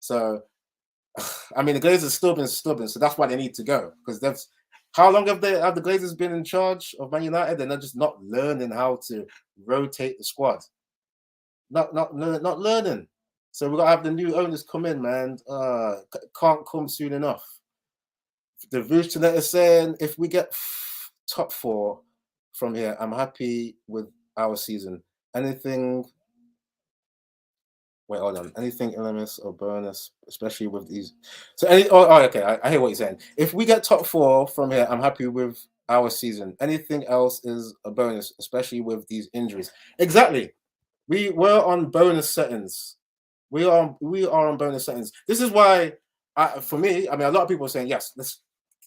Speaker 1: So, I mean, the Glazers still been stubborn, so that's why they need to go, because how long have the Glazers been in charge of Man United? And they're just not learning how to rotate the squad. Not learning. So we've got to have the new owners come in, man. Can't come soon enough. The Vucinator is saying, if we get top 4 from here, I'm happy with our season. anything? Wait, hold on. Anything LMS or bonus, especially with these. So, okay, I hear what you're saying. If we get top 4 from here, I'm happy with our season. Anything else is a bonus, especially with these injuries. Exactly. We were on bonus settings. We are on bonus settings. This is why, for me, I mean, a lot of people are saying, yes, let's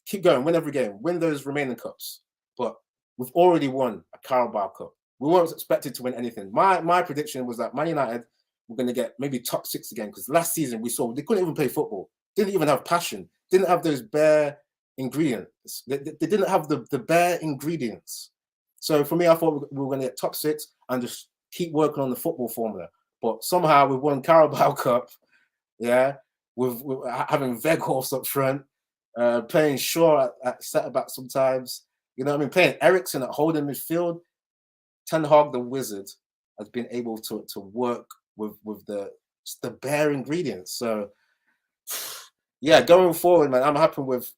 Speaker 1: keep going, win every game, win those remaining cups. But we've already won a Carabao Cup. We weren't expected to win anything. My prediction was that Man United were going to get maybe top 6 again, because last season we saw they couldn't even play football, didn't even have passion, didn't have those bare ingredients. They didn't have the bare ingredients. So for me, I thought we were going to get top 6 and just keep working on the football formula. But somehow we've won Carabao Cup, yeah, with having Weghorst up front, playing Shaw at centre back sometimes. You know what I mean? Playing Eriksen at holding midfield. Ten Hag, the wizard, has been able to work with the bare ingredients. So yeah, going forward, man, I'm happy with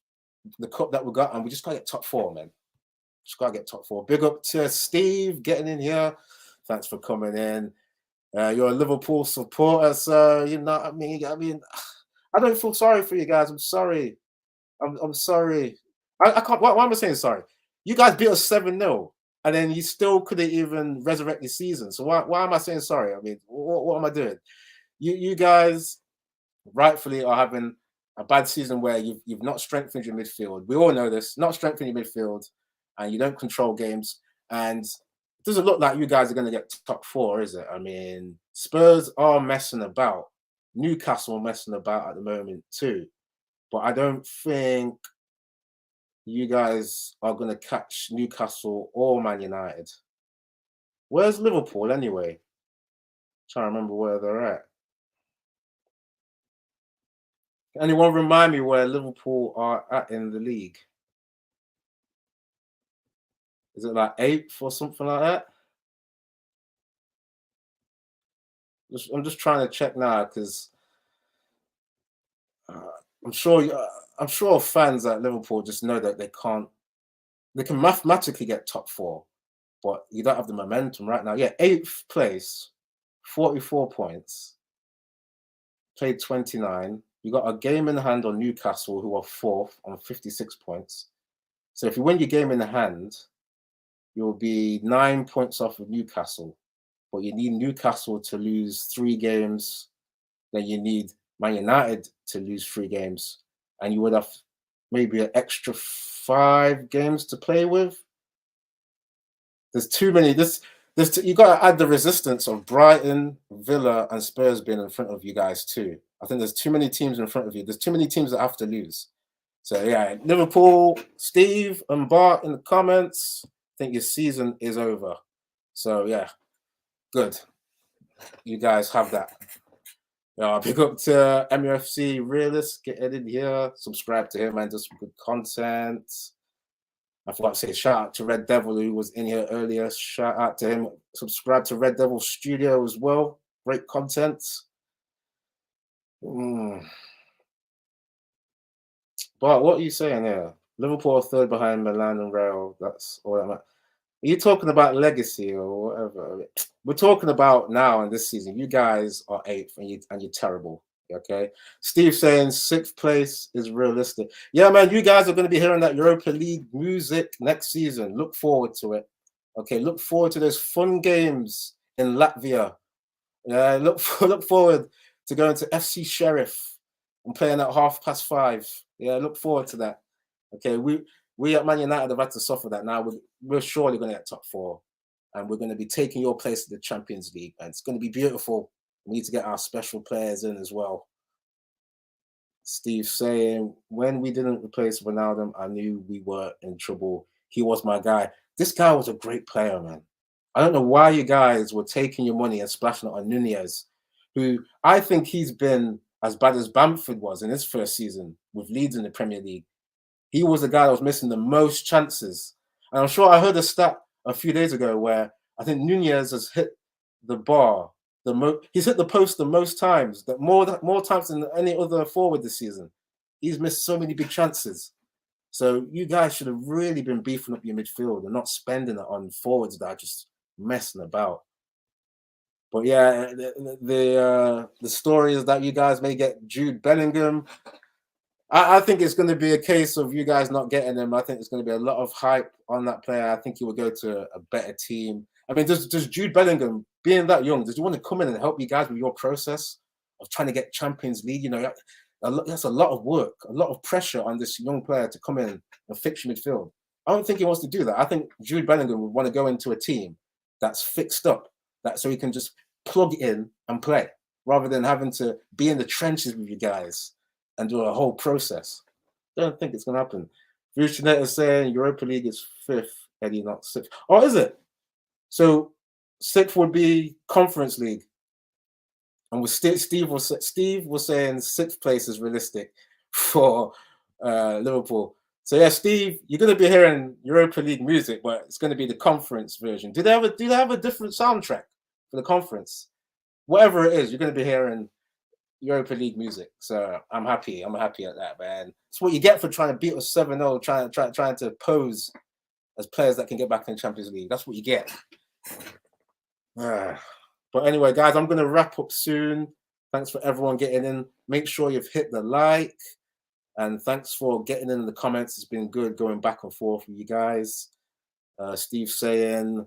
Speaker 1: the cup that we got, and we just gotta get top 4, man. Just gotta get top 4. Big up to Steve getting in here. Thanks for coming in. You're a Liverpool supporter, so you know what I mean. I don't feel sorry for you guys. I'm sorry. I'm sorry. I can't. Why am I saying sorry? You guys beat us 7-0, and then you still couldn't even resurrect the season. So why am I saying sorry? I mean, what am I doing? You guys rightfully are having a bad season where you've not strengthened your midfield. We all know this. Not strengthened your midfield, and you don't control games. And it doesn't look like you guys are going to get top 4, is it? I mean, Spurs are messing about. Newcastle messing about at the moment too. But I don't think you guys are going to catch Newcastle or Man United. Where's Liverpool anyway? Trying to remember where they're at. Can anyone remind me where Liverpool are at in the league? Is it like 8th or something like that? I'm just trying to check now, because I'm sure fans at Liverpool just know that they can mathematically get top 4, but you don't have the momentum right now. Yeah, 8th place, 44 points, played 29. You got a game in hand on Newcastle, who are 4th on 56 points. So if you win your game in hand, you'll be 9 points off of Newcastle. But you need Newcastle to lose 3 games. Then you need Man United to lose 3 games. And you would have maybe an extra 5 games to play with. There's too many. You got to add the resistance of Brighton, Villa, and Spurs being in front of you guys too. I think there's too many teams in front of you. There's too many teams that have to lose. So yeah, Liverpool, Steve and Bart in the comments. I think your season is over. So yeah, good. You guys have that. Pick up to MUFC Realist, get in here, subscribe to him, and do some good content. I forgot to say shout out to Red Devil, who was in here earlier. Shout out to him. Subscribe to Red Devil Studio as well. Great content. But what are you saying here? Liverpool are 3rd behind Milan and Real. That's all that matters. Are you talking about legacy or whatever? We're talking about now in this season. You guys are 8th and you're terrible. Okay. Steve saying 6th place is realistic. Yeah, man, you guys are going to be hearing that Europa League music next season. Look forward to it. Okay, look forward to those fun games in Latvia. Yeah, look forward to going to FC Sheriff and playing at 5:30. Yeah, look forward to that. Okay, we at Man United have had to suffer that. Now we're surely going to get top 4, and we're going to be taking your place in the Champions League, and it's going to be beautiful. We need to get our special players in as well. Steve saying, when we didn't replace Ronaldo, I knew we were in trouble. He was my guy. This guy was a great player, man. I don't know why you guys were taking your money and splashing it on Nunez, who I think he's been as bad as Bamford was in his first season with Leeds in the Premier League. He was the guy that was missing the most chances. And I'm sure I heard a stat a few days ago where I think Nunez has hit the bar. He's hit the post the most times, more times than any other forward this season. He's missed so many big chances. So you guys should have really been beefing up your midfield and not spending it on forwards that are just messing about. But yeah, the story is that you guys may get Jude Bellingham. I think it's going to be a case of you guys not getting him. I think there's going to be a lot of hype on that player. I think he will go to a better team. I mean, does Jude Bellingham, being that young, does he want to come in and help you guys with your process of trying to get Champions League? You know, that's a lot of work, a lot of pressure on this young player to come in and fix your midfield. I don't think he wants to do that. I think Jude Bellingham would want to go into a team that's fixed up, that so he can just plug in and play, rather than having to be in the trenches with you guys and do a whole process. Don't think it's going to happen. Vucic is saying Europa League is 5th, Eddie, not 6th. Oh, is it? So 6th would be Conference League. And Steve was saying 6th place is realistic for Liverpool. So yeah, Steve, you're going to be hearing Europa League music, but it's going to be the conference version. Do they have a different soundtrack for the conference? Whatever it is, you're going to be hearing Europa League music. So I'm happy. I'm happy at that, man. It's what you get for trying to beat us 7-0, trying to pose as players that can get back in the Champions League. That's what you get. But anyway, guys, I'm going to wrap up soon. Thanks for everyone getting in. Make sure you've hit the like. And thanks for getting in the comments. It's been good going back and forth with you guys. Steve saying,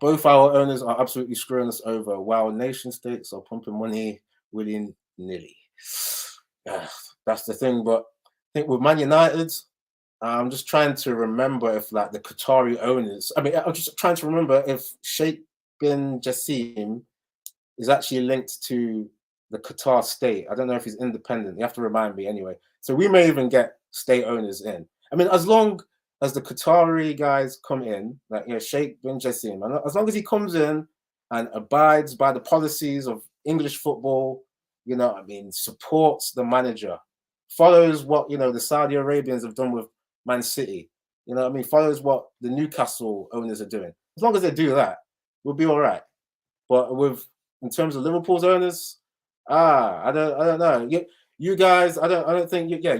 Speaker 1: both our owners are absolutely screwing us over, while nation states are pumping money willy-nilly. That's the thing. But I think with Man United, I'm just trying to remember if like the Qatari owners, I'm just trying to remember if Sheikh bin Jassim is actually linked to the Qatar state. I don't know if he's independent. You have to remind me anyway. So we may even get state owners in. I mean, as long as the Qatari guys come in, like Sheikh bin Jassim, and as long as he comes in and abides by the policies of English football, supports the manager, follows what the Saudi Arabians have done with Man City, follows what the Newcastle owners are doing. As long as they do that, we'll be all right. But in terms of Liverpool's owners, I don't know. You guys, I don't think you guys,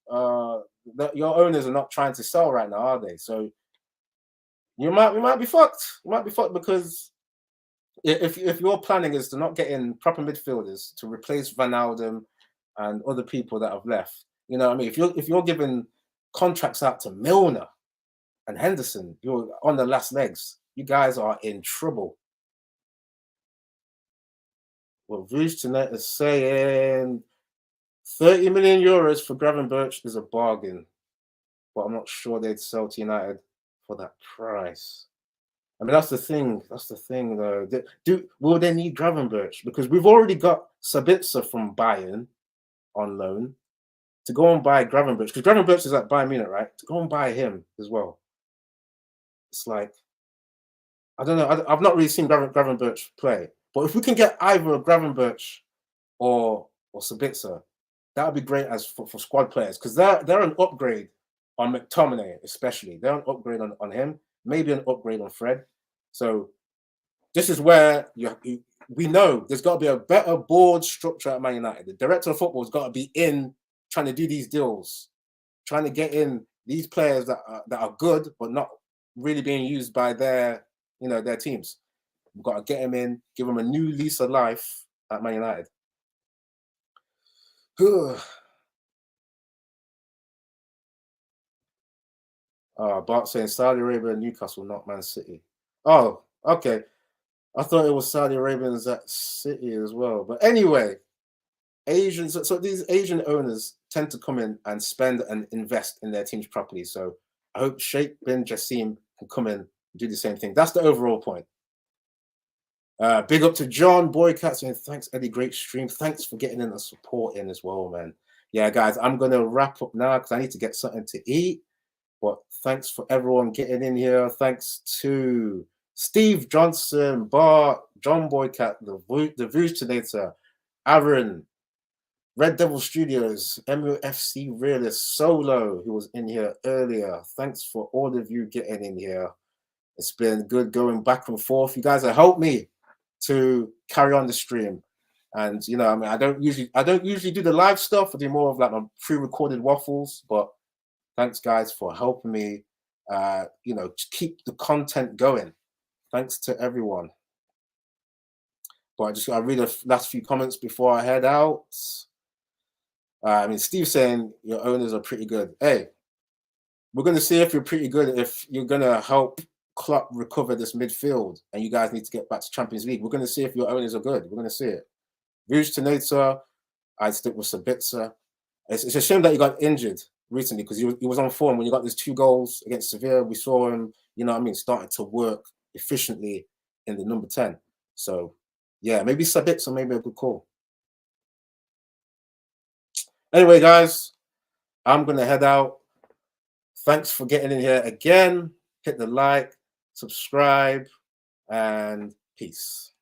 Speaker 1: your owners are not trying to sell right now, are they? So we might be fucked. We might be fucked because if your planning is to not get in proper midfielders to replace Van Wijnaldum and other people that have left, if you're giving contracts out to Milner and Henderson, you're on the last legs. You guys are in trouble. Well, Vucic is saying 30 million euros for Gravenberch is a bargain, but I'm not sure they'd sell to United for that price. I mean, that's the thing. That's the thing, though. Will they need Gravenberch? Because we've already got Sabitzer from Bayern on loan. To go and buy Gravenberch, because Gravenberch is at Bayern Munich, right? To go and buy him as well. It's like, I don't know. I've not really seen Gravenberch play. But if we can get either Gravenberch or Sabitzer, that would be great as for squad players, because they're an upgrade on McTominay, especially. They're an upgrade on him, maybe an upgrade on Fred. So this is where we know there's got to be a better board structure at Man United. The director of football has got to be in trying to do these deals, trying to get in these players that are good but not really being used by their teams. We've got to get him in, give him a new lease of life at Man United. Bart saying Saudi Arabia and Newcastle, not Man City. Oh, okay. I thought it was Saudi Arabians at City as well. But anyway, Asians. So these Asian owners tend to come in and spend and invest in their teams properly. So I hope Sheikh bin Jassim can come in and do the same thing. That's the overall point. Big up to John Boycat saying, thanks, Eddie, great stream. Thanks for getting in and supporting as well, man. Yeah, guys, I'm going to wrap up now because I need to get something to eat. But thanks for everyone getting in here. Thanks to Steve Johnson, Bart, John Boycat, the Vucinator, Aaron, Red Devil Studios, MUFC Realist, Solo, who was in here earlier. Thanks for all of you getting in here. It's been good going back and forth. You guys have helped me to carry on the stream. And I don't usually do the live stuff. I do more of like my pre-recorded waffles, but thanks guys for helping me keep the content going. Thanks to everyone. But I'll read the last few comments before I head out. I mean, Steve saying your owners are pretty good. Hey, we're going to see if you're pretty good, if you're going to help Klopp recover this midfield and you guys need to get back to Champions League. We're going to see if your owners are good. We're going to see it. Rouge Tenata, I'd stick with Sabitzer. It's a shame that he got injured recently because he was on form when he got these 2 goals against Sevilla. We saw him, you know what I mean, starting to work efficiently in the number 10. So, yeah, maybe Sabitzer may be a good call. Anyway, guys, I'm going to head out. Thanks for getting in here again. Hit the like, subscribe, and peace.